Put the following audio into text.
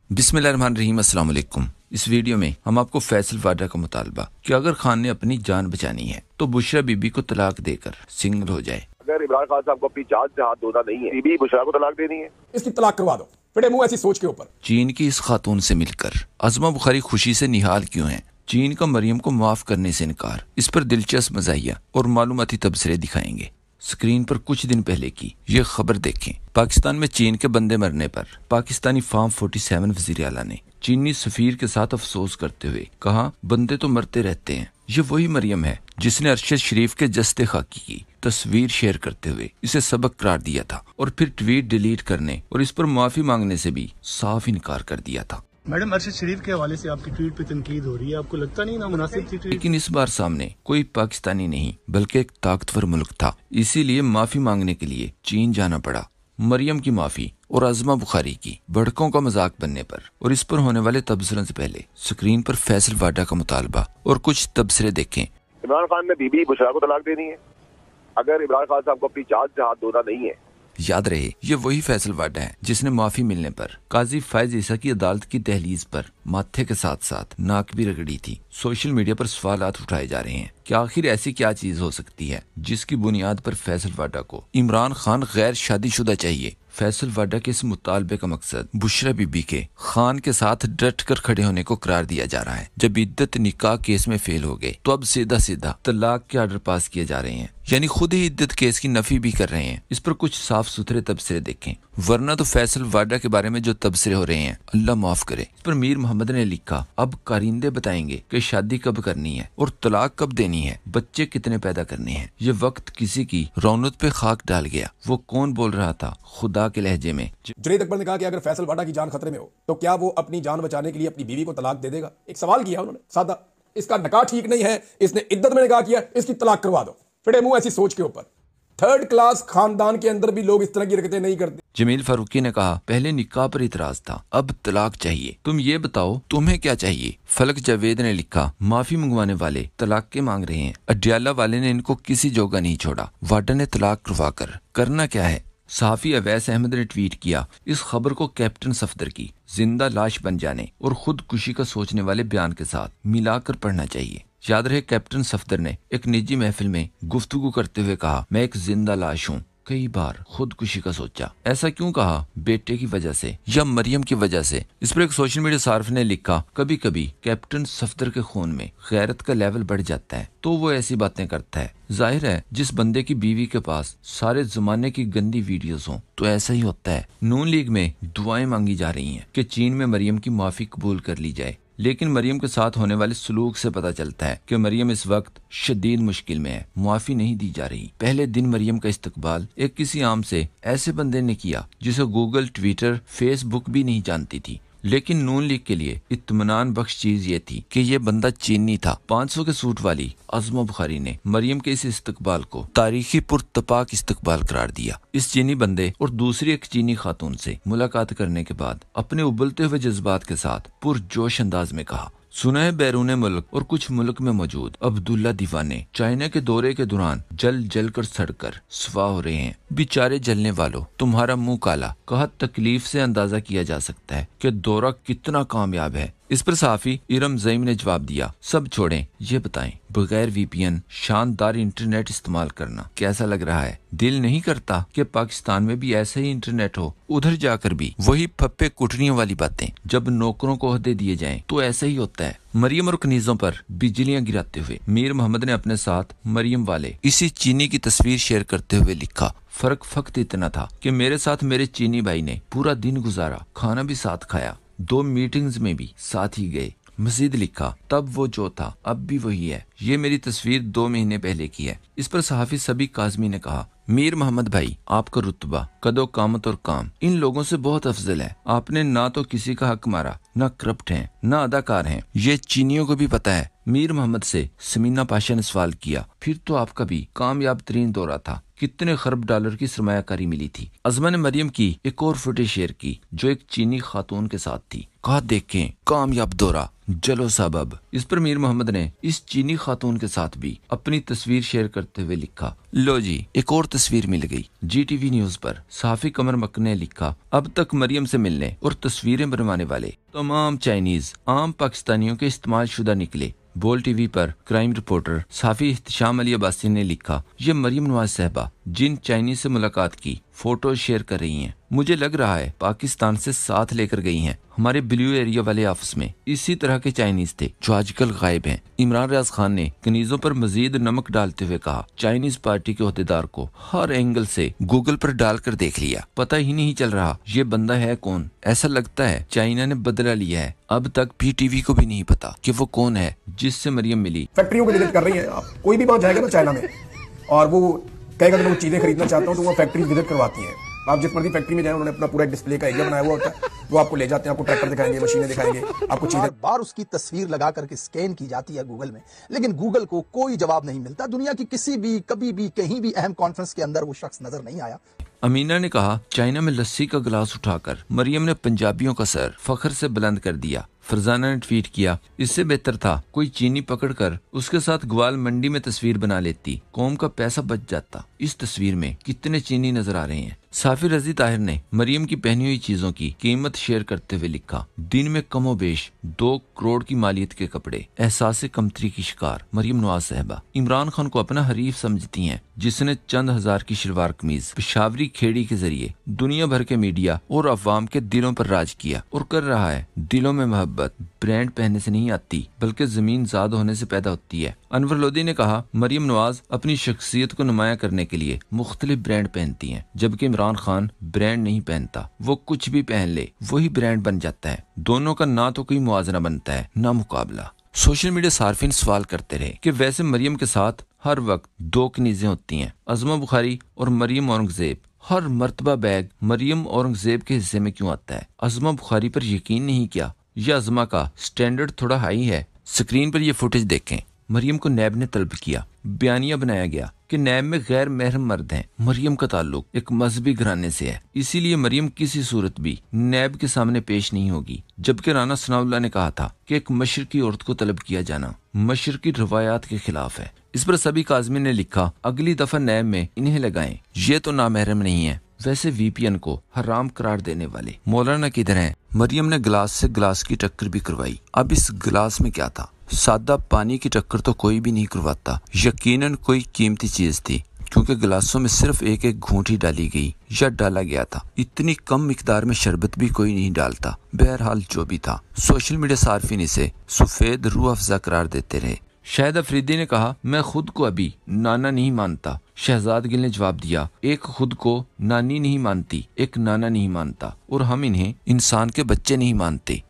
बिस्मिल्लाहिर्रहमानिर्रहीम, अस्सलाम वालेकुम। इस वीडियो में हम आपको फैसल वाडा का मुतालबा कि अगर खान ने अपनी जान बचानी है तो बुशरा बीबी को तलाक देकर सिंगल हो जाए। अगर इमरान खान साहब को अपनी जान से हाथ धोना नहीं है, बीबी बुशरा को तलाक देनी है, इसकी तलाक करवा दो। फिर मुंह ऐसी सोच के ऊपर चीन की इस खातून से मिलकर अज़मा बुखारी खुशी से निहाल क्यों है? चीन का मरियम को माफ करने से इनकार, इस पर दिलचस्प मज़ाहिया और मालूमाती तबसरे दिखाएंगे। स्क्रीन पर कुछ दिन पहले की ये खबर देखें। पाकिस्तान में चीन के बंदे मरने पर पाकिस्तानी फार्म 47 वज़ीर आला ने चीनी सफीर के साथ अफसोस करते हुए कहा, बंदे तो मरते रहते हैं। ये वही मरियम है जिसने अरशद शरीफ के जस्ते खाकी की तस्वीर शेयर करते हुए इसे सबक करार दिया था और फिर ट्वीट डिलीट करने और इस पर माफी मांगने से भी साफ इनकार कर दिया था। मैडम, अरशद शरीफ के हवाले से आपकी ट्वीट पे तनकीद हो रही है, आपको लगता नहीं ना मुनासिब थी ट्वीट? लेकिन इस बार सामने कोई पाकिस्तानी नहीं बल्कि एक ताकतवर मुल्क था, इसीलिए माफी मांगने के लिए चीन जाना पड़ा। मरियम की माफी और अज़मा बुखारी की भड़कों का मजाक बनने पर और इस पर होने वाले तबसरों से पहले स्क्रीन पर फैसल वाडा का मुतालबा और कुछ तबसरे देखें। इमरान खान ने बीबी बुशरा को तलाक देनी है। अगर इमरान खान साहब को अपनी जान से हाथ धोना नहीं है, याद रहे ये वही फैसल वाडा है जिसने माफी मिलने पर काजी फैज ईसा की अदालत की दहलीज पर माथे के साथ साथ नाक भी रगड़ी थी। सोशल मीडिया पर सवालात उठाए जा रहे हैं कि आखिर ऐसी क्या चीज हो सकती है जिसकी बुनियाद पर फैसल वाडा को इमरान खान गैर शादीशुदा चाहिए। फैसल वाडा के इस मुतालबे का मकसद बुशरा बीबी के खान के साथ डट कर खड़े होने को करार दिया जा रहा है। जब इद्दत निकाह केस में फेल हो गए तो अब सीधा सीधा तलाक के आर्डर पास किए जा रहे हैं, यानी खुद ही इद्दत केस की नफी भी कर रहे हैं। इस पर कुछ साफ सुथरे तबसरे देखें, वरना तो फैसल वाडा के बारे में जो तबसरे हो रहे हैं अल्लाह माफ करे। इस पर मीर मोहम्मद ने लिखा, अब कारिंदे बताएंगे कि शादी कब करनी है और तलाक कब देनी है, बच्चे कितने पैदा करने हैं। ये वक्त किसी की रौनक पे खाक डाल गया। वो कौन बोल रहा था खुदा के लहजे में? जुनैद अकबर ने कहा कि अगर फैसल वाडा की जान खतरे में हो तो क्या वो अपनी जान बचाने के लिए अपनी बीवी को तलाक दे देगा? एक सवाल किया उन्होंने, सादा। इसका निकाह ठीक नहीं है, इसने इद्दत में निकाह किया, इसकी तलाक करवा दो। फिर मुंह ऐसी सोच के ऊपर थर्ड क्लास खानदान के अंदर भी लोग इस तरह की हरकतें नहीं करते। जमील फारूकी ने कहा, पहले निकाह पर इतराज था, अब तलाक चाहिए। तुम ये बताओ तुम्हें क्या चाहिए? फलक जावेद ने लिखा, माफी मंगवाने वाले तलाक के मांग रहे हैं। अड्याला वाले ने इनको किसी जोगा नहीं छोड़ा। वाडा ने तलाक करवा कर करना क्या है? सहाफी अवैस अहमद ने ट्वीट किया, इस खबर को कैप्टन सफदर की जिंदा लाश बन जाने और खुदकुशी का सोचने वाले बयान के साथ मिलाकर पढ़ना चाहिए। याद रहे कैप्टन सफदर ने एक निजी महफिल में गुफ्तगू करते हुए कहा, मैं एक जिंदा लाश हूँ। कई बार खुदकुशी का सोचा। ऐसा क्यों कहा? बेटे की वजह से या मरियम की वजह से? इस पर एक सोशल मीडिया सार्फ ने लिखा, कभी कभी कैप्टन सफदर के खून में गैरत का लेवल बढ़ जाता है तो वो ऐसी बातें करता है। जाहिर है जिस बंदे की बीवी के पास सारे जमाने की गंदी वीडियोस हों तो ऐसा ही होता है। नून लीग में दुआएं मांगी जा रही हैं कि चीन में मरियम की माफी कबूल कर ली जाए, लेकिन मरियम के साथ होने वाले सलूक से पता चलता है कि मरियम इस वक्त शदीद मुश्किल में है। मुआफी नहीं दी जा रही। पहले दिन मरियम का इस्तकबाल एक किसी आम से ऐसे बंदे ने किया जिसे गूगल, ट्विटर, फेसबुक भी नहीं जानती थी, लेकिन नून लीग के लिए इत्मीनान बख्श चीज ये थी कि ये बंदा चीनी था। 500 के सूट वाली अज़मा बुखारी ने मरियम के इस इस्तकबाल को तारीखी पुरतपाक इस्तकबाल करार दिया। इस चीनी बंदे और दूसरी एक चीनी खातून से मुलाकात करने के बाद अपने उबलते हुए जज्बात के साथ पुरजोश अंदाज में कहा, सुना है बैरून मुल्क और कुछ मुल्क में मौजूद अब्दुल्ला दीवाने चाइना के दौरे के दौरान जल जल कर सड़कर स्वाह हो रहे हैं। बेचारे जलने वालों, तुम्हारा मुंह काला। कहा, तकलीफ से अंदाजा किया जा सकता है कि दौरा कितना कामयाब है। इस पर साफी इरम ज़ईम ने जवाब दिया, सब छोड़ें, ये बताएं बगैर वीपीएन शानदार इंटरनेट इस्तेमाल करना कैसा लग रहा है? दिल नहीं करता कि पाकिस्तान में भी ऐसा ही इंटरनेट हो? उधर जाकर भी वही फप्पे कुटनियों वाली बातें। जब नौकरों को ओहदे दिए जाएं तो ऐसा ही होता है। मरियम और कनीजों पर बिजलियां गिराते हुए मीर मोहम्मद ने अपने साथ मरियम वाले इसी चीनी की तस्वीर शेयर करते हुए लिखा, फर्क फक्त इतना था कि मेरे साथ मेरे चीनी भाई ने पूरा दिन गुजारा, खाना भी साथ खाया, 2 मीटिंग्स में भी साथ ही गए। मजीद लिखा, तब वो जो था अब भी वही है। ये मेरी तस्वीर 2 महीने पहले की है। इस पर सहाफी सबी काजमी ने कहा, मीर मोहम्मद भाई, आपका रुतबा, कदो कामत और काम इन लोगों से बहुत अफजल है। आपने ना तो किसी का हक मारा, ना करप्ट हैं, ना अदाकार हैं। ये चीनियों को भी पता है। मीर मोहम्मद से समीना पाशा ने सवाल किया, फिर तो आपका भी कामयाब तरीन दौरा था, कितने खरब डॉलर की सरमायाकारी मिली थी। अज़मा ने मरियम की एक और फुटेज शेयर की जो एक चीनी खातून के साथ थी। कहा देखें कामयाब दौरा जलो सबब। इस पर मीर मोहम्मद ने इस चीनी खातून के साथ भी अपनी तस्वीर शेयर करते हुए लिखा, लो जी एक और तस्वीर मिल गई। GTV न्यूज पर सहाफी कमर मक्की ने लिखा, अब तक मरियम से मिलने और तस्वीरें बनवाने वाले तमाम चाइनीज आम पाकिस्तानियों के इस्तेमाल शुदा निकले। बोल टीवी पर क्राइम रिपोर्टर साफी इख्तिशाम अली अब्बासी ने लिखा, ये मरियम नवाज साहबा जिन चाइनीज से मुलाकात की फोटो शेयर कर रही हैं, मुझे लग रहा है पाकिस्तान से साथ लेकर गई हैं। हमारे ब्लू एरिया वाले ऑफिस में इसी तरह के चाइनीज थे जो आजकल गायब हैं। इमरान रियाज खान ने कनीजों पर मजीद नमक डालते हुए कहा, चाइनीज पार्टी के ओहदेदार को हर एंगल से गूगल पर डालकर देख लिया, पता ही नहीं चल रहा ये बंदा है कौन। ऐसा लगता है चाइना ने बदला लिया है, अब तक PTV को भी नहीं पता कि वो कौन है जिससे मरियम मिली। फैक्ट्रियों को विजिट कर रही है। आप कोई भी वहां जाएगा ना चाइना में और वो कहेगा कि मैं चीजें खरीदना चाहता हूँ तो वो फैक्ट्री विजिट करवाती हैं। आप जिस मर्जी फैक्ट्री में जाए, उन्होंने अपना पूरा एक डिस्प्ले का एरिया बनाया हुआ होता है, वो आपको ले जाते हैं, आपको ट्रैक्टर दिखाएंगे, मशीनें दिखाएंगे, आपको चीजें। बार उसकी तस्वीर लगा करके स्कैन की जाती है गूगल में, लेकिन गूगल को कोई जवाब नहीं मिलता। दुनिया की किसी भी कभी भी कहीं भी अहम कॉन्फ्रेंस के अंदर वो शख्स नजर नहीं आया। अमीना ने कहा, चाइना में लस्सी का गिलास उठाकर मरियम ने पंजाबियों का सर फख्र से बुलंद कर दिया। फरजाना ने ट्वीट किया, इससे बेहतर था कोई चीनी पकड़कर उसके साथ ग्वाल मंडी में तस्वीर बना लेती, कौम का पैसा बच जाता। इस तस्वीर में कितने चीनी नजर आ रहे हैं। साफी रजी ताहिर ने मरियम की पहनी हुई चीजों की कीमत शेयर करते हुए लिखा, दिन में कमोबेश 2 करोड़ की मालियत के कपड़े, एहसास कमतरी की शिकार मरियम नवाज साहबा। इमरान खान को अपना हरीफ समझती हैं, जिसने चंद हजार की शलवार कमीज पेशावरी खेड़ी के जरिए दुनिया भर के मीडिया और अवाम के दिलों पर राज किया और कर रहा है। दिलों में मोहब्बत ब्रांड पहनने से नहीं आती बल्कि जमीन ज़ाद होने से पैदा होती है। अनवर लोधी ने कहा, मरियम नवाज अपनी शख्सियत को नुमाया करने के लिए मुख्तलिफ ब्रांड पहनती हैं, जबकि इमरान खान ब्रांड नहीं पहनता। वो कुछ भी पहन ले वही ब्रांड बन जाता है। दोनों का ना तो कोई मुआवजा बनता है ना मुकाबला। सोशल मीडिया सार्फिन सवाल करते रहे कि वैसे मरियम के साथ हर वक्त 2 कनीजें होती हैं, अज़मा बुखारी और मरियम औरंगजेब। हर मर्तबा बैग मरियम औरंगजेब के हिस्से में क्यों आता है? अज़मा बुखारी पर यकीन नहीं किया या अज़मा का स्टैंडर्ड थोड़ा हाई है? स्क्रीन पर ये फुटेज देखें। मरियम को नैब ने तलब किया, बयानिया बनाया गया कि नैब में गैर महरम मर्द हैं। मरियम का ताल्लुक एक मजहबी घराने से है, इसीलिए मरियम किसी सूरत भी नैब के सामने पेश नहीं होगी। जबकि राना सनाउल्लाह ने कहा था कि एक मशरकी औरत को तलब किया जाना मशरकी रवायात के खिलाफ है। इस पर सभी काज़मी ने लिखा, अगली दफा नैब में इन्हें लगाएं, ये तो नामहरम नहीं है। वैसे VPN को हराम करार देने वाले मौलाना किधर हैं? मरियम ने गिलास से गिलास की टक्कर भी करवाई। अब इस गिलास में क्या था? सादा पानी की टक्कर तो कोई भी नहीं करवाता। यकीनन कोई कीमती चीज थी, क्योंकि गिलासों में सिर्फ एक एक घूंट ही डाली गई या डाला गया था। इतनी कम मिकदार में शरबत भी कोई नहीं डालता। बहरहाल जो भी था, सोशल मीडिया सार्फिन इसे सफेद रूह अफ़ज़ा करार देते रहे। शाहिद अफरीदी ने कहा, मैं खुद को अभी नाना नहीं मानता। शहजाद गिल ने जवाब दिया, एक खुद को नानी नहीं मानती, एक नाना नहीं मानता, और हम इन्हें इंसान के बच्चे नहीं मानते।